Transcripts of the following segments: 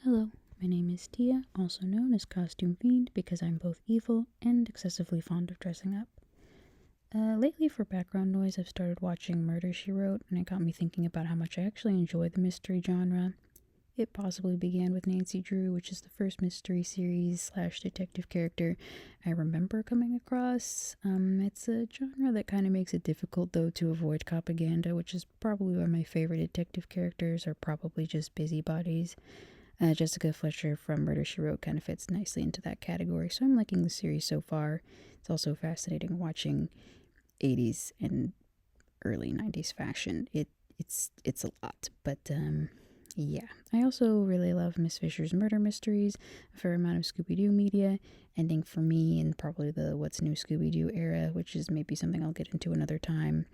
Hello, my name is Tia, also known as Costume Fiend because I'm both evil and excessively fond of dressing up. Lately, for background noise, I've started watching Murder, She Wrote, and it got me thinking about how much I actually enjoy the mystery genre. It possibly began with Nancy Drew, which is the first mystery series slash detective character I remember coming across. It's a genre that kind of makes it difficult, though, to avoid propaganda, which is probably why my favorite detective characters are probably just busybodies. Jessica Fletcher from Murder She Wrote kind of fits nicely into that category, so I'm liking the series so far. It's also fascinating watching 80s and early 90s fashion. It's a lot, but yeah. I also really love Miss Fisher's murder mysteries, a fair amount of Scooby Doo media, ending for me in probably the What's New Scooby Doo era, which is maybe something I'll get into another time.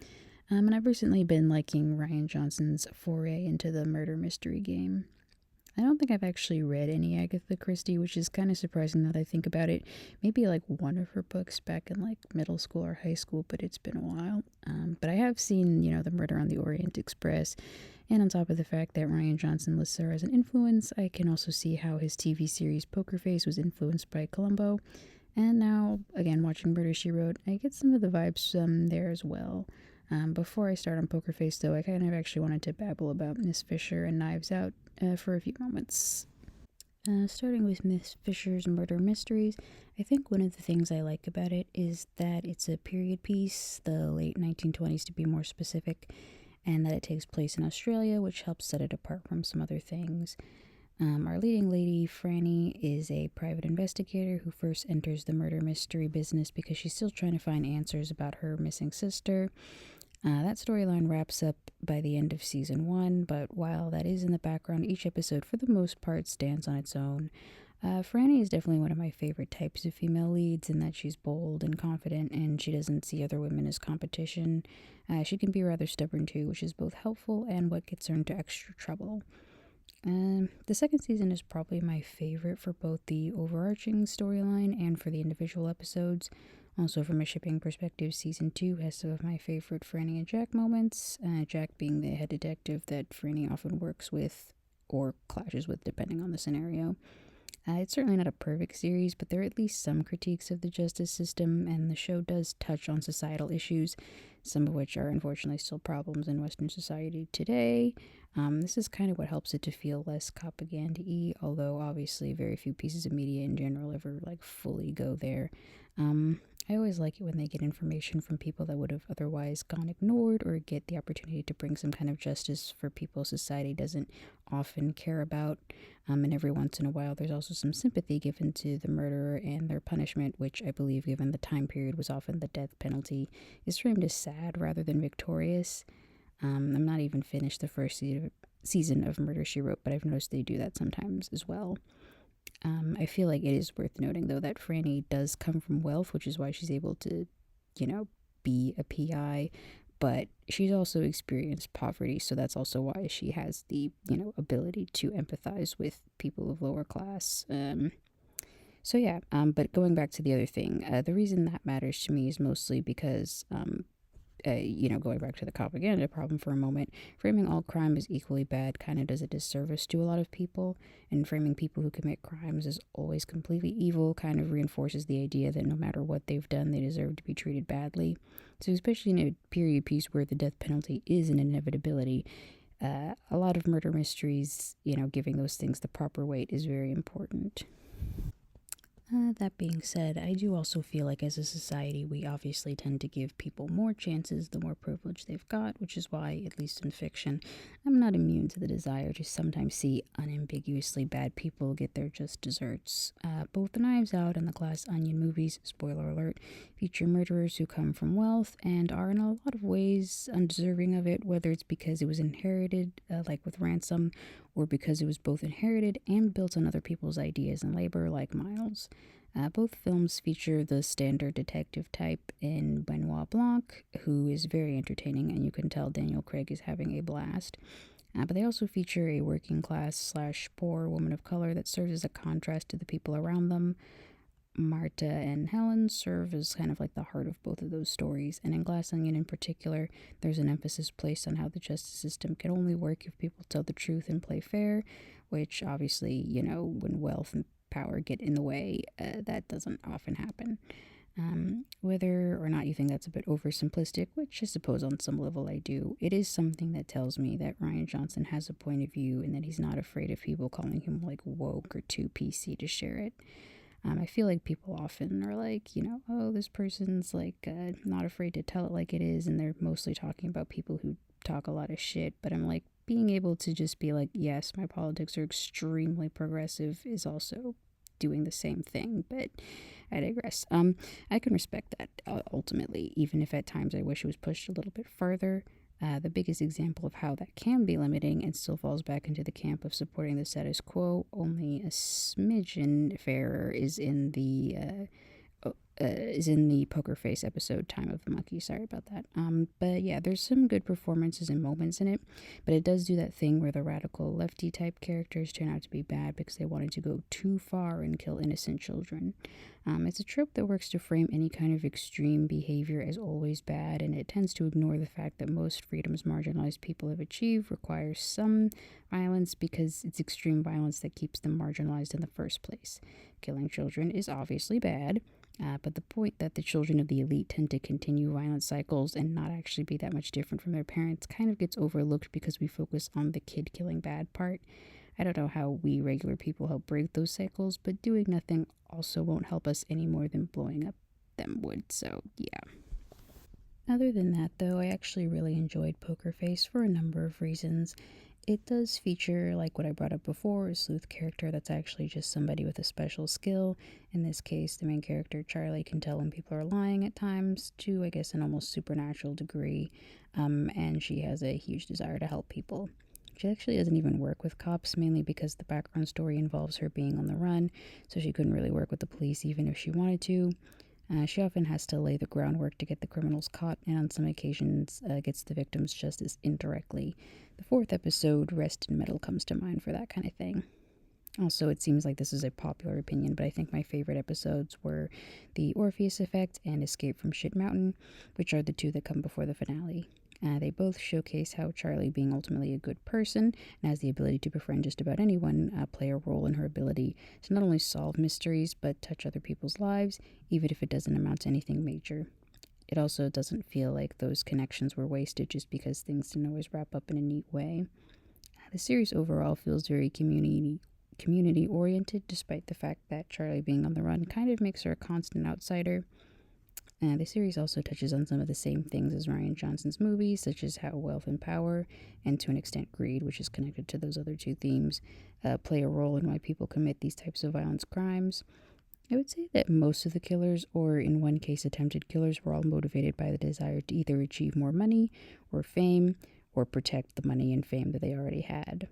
And I've recently been liking Ryan Johnson's foray into the murder mystery game. I don't think I've actually read any Agatha Christie, which is kind of surprising now that I think about it. Maybe like one of her books back in like middle school or high school, but it's been a while. But I have seen, The Murder on the Orient Express. And on top of the fact that Ryan Johnson lists her as an influence, I can also see how his TV series Poker Face was influenced by Columbo. And now, again, watching Murder She Wrote, I get some of the vibes there as well. Before I start on Poker Face, though, I kind of actually wanted to babble about Miss Fisher and Knives Out for a few moments. Starting with Miss Fisher's murder mysteries, I think one of the things I like about it is that it's a period piece, the late 1920s to be more specific, and that it takes place in Australia, which helps set it apart from some other things. Our leading lady, Franny, is a private investigator who first enters the murder mystery business because she's still trying to find answers about her missing sister. That storyline wraps up by the end of season one, but while that is in the background, each episode for the most part stands on its own. Franny is definitely one of my favorite types of female leads in that she's bold and confident and she doesn't see other women as competition. She can be rather stubborn too, which is both helpful and what gets her into extra trouble. The second season is probably my favorite for both the overarching storyline and for the individual episodes. Also, from a shipping perspective, season 2 has some of my favorite Franny and Jack moments. Jack being the head detective that Franny often works with or clashes with, depending on the scenario. It's certainly not a perfect series, but there are at least some critiques of the justice system, and the show does touch on societal issues, some of which are unfortunately still problems in Western society today. This is kind of what helps it to feel less propaganda-y, although obviously very few pieces of media in general ever like fully go there. I always like it when they get information from people that would have otherwise gone ignored or get the opportunity to bring some kind of justice for people society doesn't often care about. And every once in a while, there's also some sympathy given to the murderer and their punishment, which I believe, given the time period, was often the death penalty, is framed as sad rather than victorious. I'm not even finished the first season of Murder, She Wrote, but I've noticed they do that sometimes as well. I feel like it is worth noting, though, that Franny does come from wealth, which is why she's able to, be a PI, but she's also experienced poverty, so that's also why she has the, ability to empathize with people of lower class. But going back to the other thing, the reason that matters to me is mostly because going back to the propaganda problem for a moment, framing all crime as equally bad kind of does a disservice to a lot of people, and framing people who commit crimes as always completely evil kind of reinforces the idea that no matter what they've done, they deserve to be treated badly. So, especially in a period piece where the death penalty is an inevitability, a lot of murder mysteries, giving those things the proper weight is very important. That being said, I do also feel like as a society, we obviously tend to give people more chances the more privilege they've got, which is why, at least in fiction, I'm not immune to the desire to sometimes see unambiguously bad people get their just desserts. Both the Knives Out and the Glass Onion movies, spoiler alert, feature murderers who come from wealth and are in a lot of ways undeserving of it, whether it's because it was inherited, like with Ransom, or because it was both inherited and built on other people's ideas and labor, like Miles. Both films feature the standard detective type in Benoit Blanc, who is very entertaining, and you can tell Daniel Craig is having a blast. But they also feature a working class slash poor woman of color that serves as a contrast to the people around them. Marta and Helen serve as kind of like the heart of both of those stories, and in Glass Onion in particular, there's an emphasis placed on how the justice system can only work if people tell the truth and play fair, which obviously, when wealth and power get in the way, that doesn't often happen. Whether or not you think that's a bit oversimplistic, which I suppose on some level I do, it is something that tells me that Rian Johnson has a point of view and that he's not afraid of people calling him like woke or too PC to share it. I feel like people often are like, oh, this person's like not afraid to tell it like it is, and they're mostly talking about people who talk a lot of shit. But I'm like, being able to just be like, yes, my politics are extremely progressive is also doing the same thing, but I digress. I can respect that ultimately, even if at times I wish it was pushed a little bit further. The biggest example of how that can be limiting and still falls back into the camp of supporting the status quo, only a smidgen fairer, is in the Poker Face episode, Time of the Monkey. Sorry about that. But yeah, there's some good performances and moments in it, but it does do that thing where the radical lefty type characters turn out to be bad because they wanted to go too far and kill innocent children. It's a trope that works to frame any kind of extreme behavior as always bad, and it tends to ignore the fact that most freedoms marginalized people have achieved require some violence because it's extreme violence that keeps them marginalized in the first place. Killing children is obviously bad, but the point that the children of the elite tend to continue violent cycles and not actually be that much different from their parents kind of gets overlooked because we focus on the kid killing bad part. I don't know how we regular people help break those cycles, but doing nothing also won't help us any more than blowing up them would, so yeah. Other than that, though, I actually really enjoyed Poker Face for a number of reasons. It does feature, like what I brought up before, a sleuth character that's actually just somebody with a special skill. In this case, the main character, Charlie, can tell when people are lying at times to, I guess, an almost supernatural degree, and she has a huge desire to help people. She actually doesn't even work with cops, mainly because the background story involves her being on the run, so she couldn't really work with the police even if she wanted to. She often has to lay the groundwork to get the criminals caught, and on some occasions gets the victims justice indirectly. The fourth episode, Rest in Metal, comes to mind for that kind of thing. Also, it seems like this is a popular opinion, but I think my favorite episodes were The Orpheus Effect and Escape from Shit Mountain, which are the two that come before the finale. They both showcase how Charlie, being ultimately a good person and has the ability to befriend just about anyone, play a role in her ability to not only solve mysteries but touch other people's lives, even if it doesn't amount to anything major. It also doesn't feel like those connections were wasted just because things didn't always wrap up in a neat way. The series overall feels very community oriented, despite the fact that Charlie being on the run kind of makes her a constant outsider. The series also touches on some of the same things as Rian Johnson's movies, such as how wealth and power, and to an extent greed, which is connected to those other two themes, play a role in why people commit these types of violent crimes. I would say that most of the killers, or in one case attempted killers, were all motivated by the desire to either achieve more money or fame, or protect the money and fame that they already had.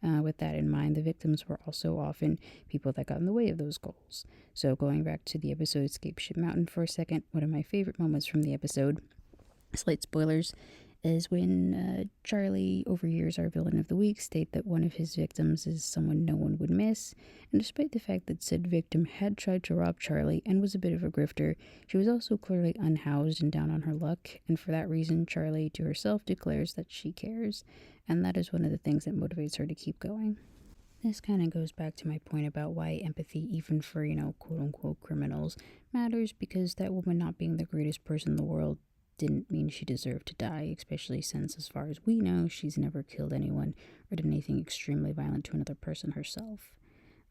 With that in mind, the victims were also often people that got in the way of those goals. So going back to the episode Escape Ship Mountain for a second, one of my favorite moments from the episode, slight spoilers, is when Charlie, over years our villain of the week, state that one of his victims is someone no one would miss, and despite the fact that said victim had tried to rob Charlie and was a bit of a grifter, she was also clearly unhoused and down on her luck, and for that reason Charlie to herself declares that she cares, and that is one of the things that motivates her to keep going. This kind of goes back to my point about why empathy, even for, quote-unquote criminals, matters, because that woman not being the greatest person in the world didn't mean she deserved to die, especially since, as far as we know, she's never killed anyone or done anything extremely violent to another person herself.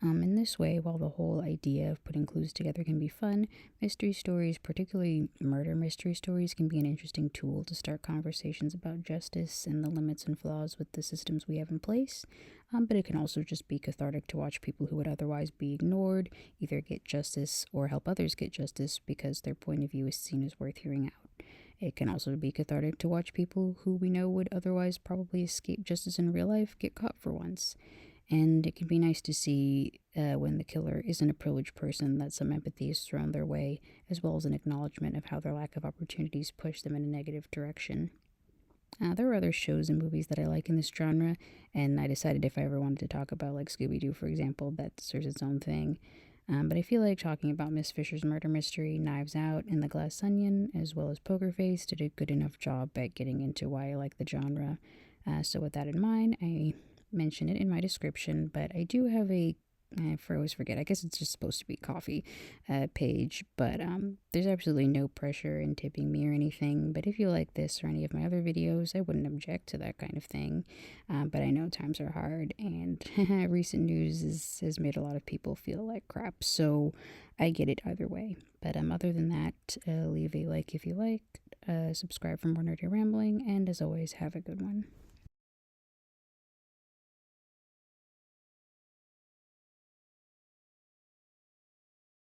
In this way, while the whole idea of putting clues together can be fun, mystery stories, particularly murder mystery stories, can be an interesting tool to start conversations about justice and the limits and flaws with the systems we have in place. But it can also just be cathartic to watch people who would otherwise be ignored either get justice or help others get justice because their point of view is seen as worth hearing out. It can also be cathartic to watch people who we know would otherwise probably escape justice in real life get caught for once. And it can be nice to see when the killer isn't a privileged person that some empathy is thrown their way, as well as an acknowledgement of how their lack of opportunities push them in a negative direction. There are other shows and movies that I like in this genre, and I decided if I ever wanted to talk about, like Scooby-Doo, for example, that deserves its own thing. But I feel like talking about Miss Fisher's murder mystery, Knives Out, and The Glass Onion, as well as Poker Face, did a good enough job at getting into why I like the genre. So with that in mind, I mention it in my description, but I do have a I always forget. I guess it's just supposed to be coffee page, but there's absolutely no pressure in tipping me or anything. But if you like this or any of my other videos, I wouldn't object to that kind of thing. But I know times are hard, and recent news has made a lot of people feel like crap. So I get it either way. But other than that, leave a like if you like, subscribe for more nerdy rambling, and as always, have a good one.